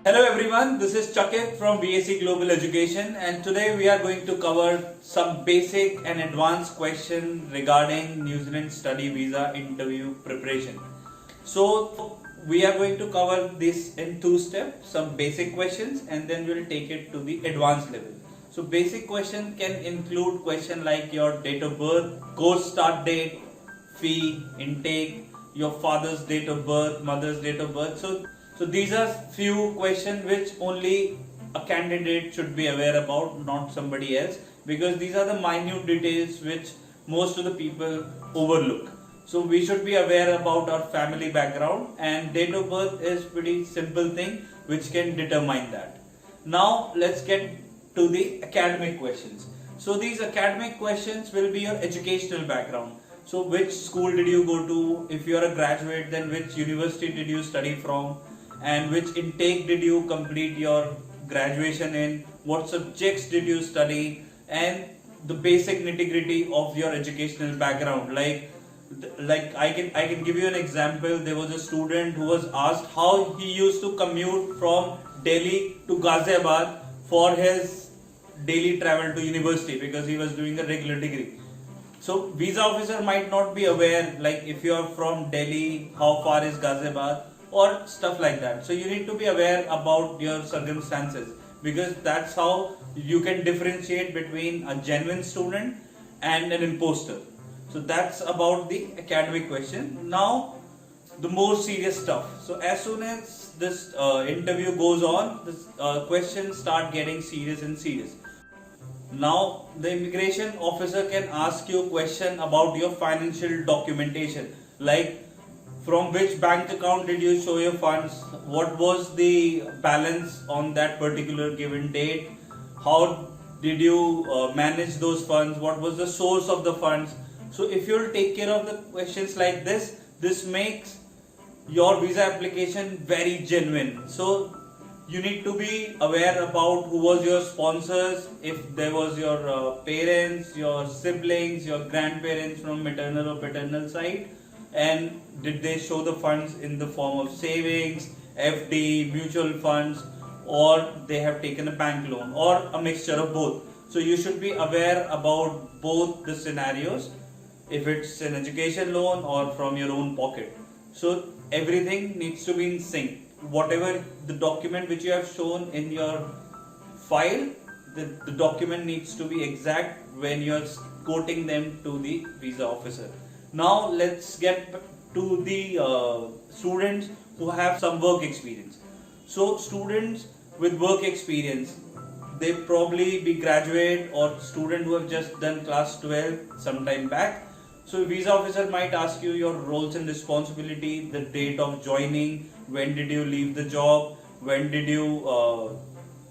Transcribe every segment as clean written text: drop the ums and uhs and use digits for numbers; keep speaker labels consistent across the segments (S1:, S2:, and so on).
S1: Hello everyone, this is Chakit from VAC Global Education, and today we are going to cover some basic and advanced questions regarding New Zealand study visa interview preparation. So we are going to cover this in two steps, some basic questions and then we'll take it to the advanced level. So basic question can include question like your date of birth, course start date, fee, intake, your father's date of birth, mother's date of birth. So these are few questions which only a candidate should be aware about, not somebody else, because these are the minute details which most of the people overlook. So we should be aware about our family background, and date of birth is pretty simple thing which can determine that. Now let's get to the academic questions. So these academic questions will be your educational background. So which school did you go to? If you are a graduate, then which university did you study from? And which intake did you complete your graduation in? What subjects did you study? And the basic nitty-gritty of your educational background. Like I can give you an example. There was a student who was asked how he used to commute from Delhi to Ghaziabad for his daily travel to university, because he was doing a regular degree. So visa officer might not be aware, like if you are from Delhi, how far is Ghaziabad, or stuff like that. So you need to be aware about your circumstances, because that's how you can differentiate between a genuine student and an imposter. So that's about the academic question. Now the more serious stuff. So as soon as this interview goes on, this questions start getting serious and serious. Now the immigration officer can ask you a question about your financial documentation, like from which bank account did you show your funds, what was the balance on that particular given date, how did you manage those funds, what was the source of the funds. So if you'll take care of the questions like this makes your visa application very genuine. So you need to be aware about who was your sponsors, if there was your parents, your siblings, your grandparents from maternal or paternal side, and did they show the funds in the form of savings, FD, mutual funds, or they have taken a bank loan, or a mixture of both. So you should be aware about both the scenarios, if it's an education loan or from your own pocket. So everything needs to be in sync. Whatever the document which you have shown in your file, the document needs to be exact when you are quoting them to the visa officer. Now let's get to the students who have some work experience. So students with work experience, they probably be graduate or student who have just done class 12 some time back. So visa officer might ask you your roles and responsibility, the date of joining, when did you leave the job, when did you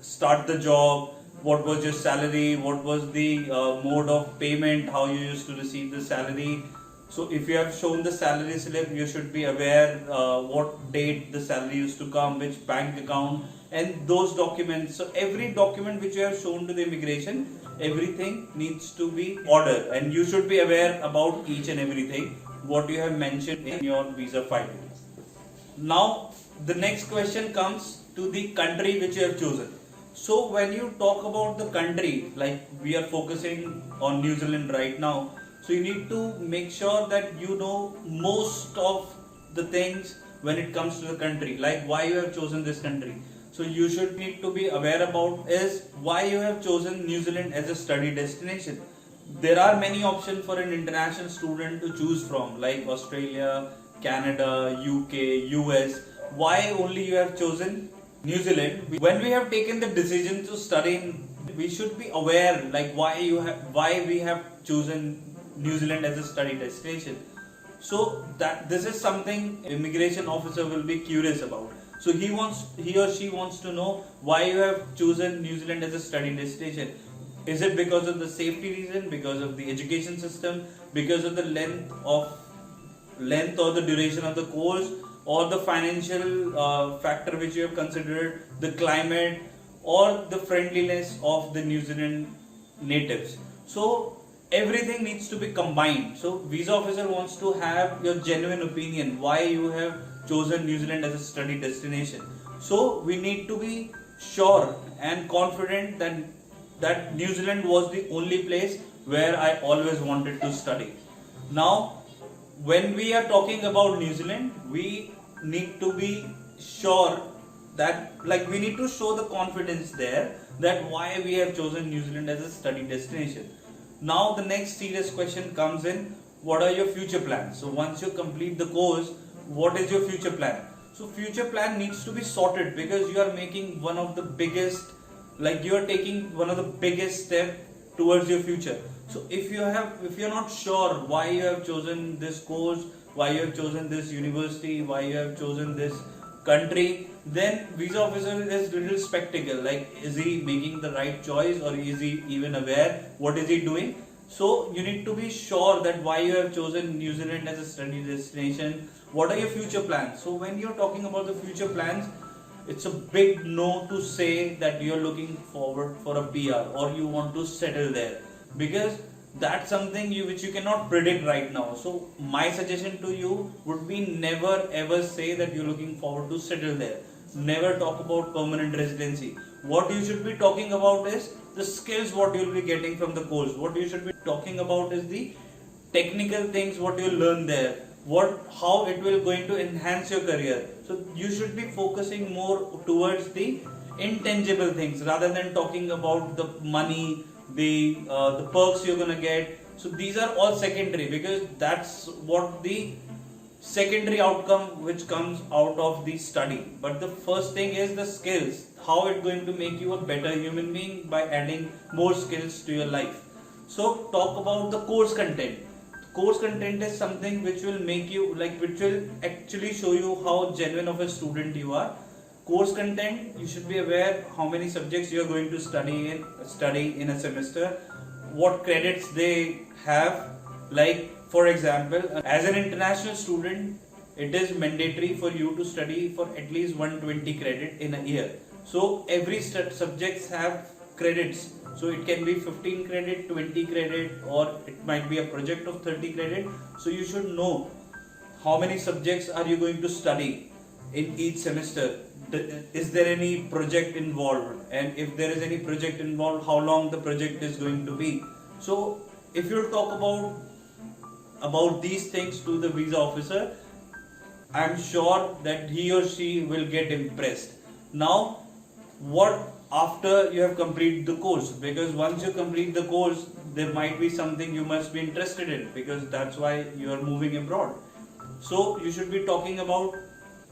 S1: start the job, what was your salary, what was the mode of payment, how you used to receive the salary. So if you have shown the salary slip, you should be aware what date the salary used to come, which bank account, and those documents. So every document which you have shown to the immigration, everything needs to be ordered, and you should be aware about each and everything what you have mentioned in your visa file. Now the next question comes to the country which you have chosen. So when you talk about the country, like we are focusing on New Zealand right now, so you need to make sure that you know most of the things when it comes to the country, like why you have chosen this country. So you should need to be aware about is why you have chosen New Zealand as a study destination. There are many options for an international student to choose from, like Australia, Canada, UK, US. Why only you have chosen New Zealand? When we have taken the decision to study, we should be aware like why we have chosen New Zealand as a study destination. So that this is something immigration officer will be curious about. So he or she wants to know why you have chosen New Zealand as a study destination. Is it because of the safety reason, because of the education system, because of the length or the duration of the course, or the financial factor which you have considered, the climate, or the friendliness of the New Zealand natives? So everything needs to be combined. So visa officer wants to have your genuine opinion why you have chosen New Zealand as a study destination. So we need to be sure and confident that New Zealand was the only place where I always wanted to study. Now, when we are talking about New Zealand, we need to be sure that, like, we need to show the confidence there that why we have chosen New Zealand as a study destination. Now the next serious question comes in, what are your future plans? So once you complete the course, what is your future plan? So future plan needs to be sorted, because you are making one of the biggest, like you are taking one of the biggest step towards your future. So if you're not sure why you have chosen this course, why you have chosen this university, why you have chosen this country, then visa officer is little spectacle, like is he making the right choice, or is he even aware what is he doing? So you need to be sure that why you have chosen New Zealand as a study destination, what are your future plans. So when you're talking about the future plans, it's a big no to say that you're looking forward for a PR or you want to settle there, because that's something which you cannot predict right now. So my suggestion to you would be, never ever say that you're looking forward to settle there. Never talk about permanent residency. What you should be talking about is the skills what you'll be getting from the course. What you should be talking about is the technical things what you'll learn there, how it will going to enhance your career. So you should be focusing more towards the intangible things rather than talking about the money, the perks you're gonna get. So these are all secondary, because that's what the secondary outcome which comes out of the study. But the first thing is the skills, how it's going to make you a better human being by adding more skills to your life. So talk about the course content. Course content is something which will make you, like, which will actually show you how genuine of a student you are. Course content, you should be aware how many subjects you are going to study in a semester, what credits they have. Like for example, as an international student, it is mandatory for you to study for at least 120 credit in a year. So every subjects have credits. So it can be 15 credit, 20 credit, or it might be a project of 30 credit. So you should know how many subjects are you going to study in each semester. Is there any project involved, and if there is any project involved, how long the project is going to be. So if you talk about these things to the visa officer, I'm sure that he or she will get impressed. Now what after you have completed the course, because once you complete the course, there might be something you must be interested in, because that's why you are moving abroad. So you should be talking about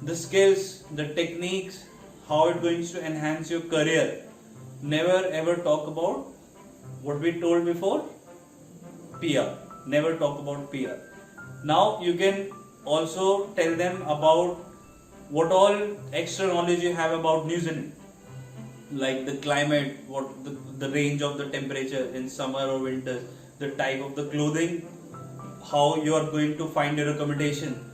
S1: the skills, the techniques, how it's going to enhance your career. Never ever talk about what we told before, PR. Never talk about PR. Now you can also tell them about what all extra knowledge you have about New Zealand, like the climate, what the range of the temperature in summer or winters, the type of the clothing, how you are going to find your accommodation,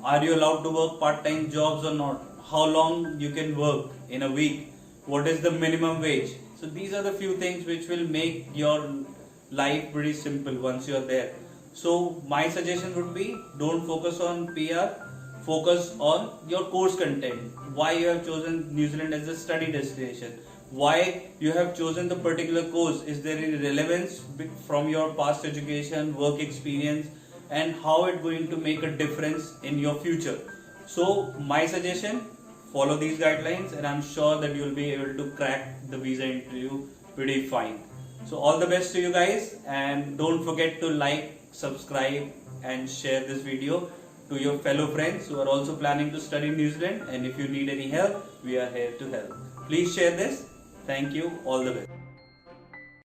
S1: are you allowed to work part-time jobs or not, how long you can work in a week, what is the minimum wage. So these are the few things which will make your life pretty simple once you are there. So my suggestion would be, don't focus on PR, focus on your course content. Why you have chosen New Zealand as a study destination, why you have chosen the particular course, is there any relevance from your past education, work experience, and how it's going to make a difference in your future. So my suggestion, follow these guidelines, and I'm sure that you'll be able to crack the visa interview pretty fine. So all the best to you guys, and don't forget to like, subscribe and share this video to your fellow friends who are also planning to study in New Zealand. And if you need any help, we are here to help. Please share this. Thank you. All the best.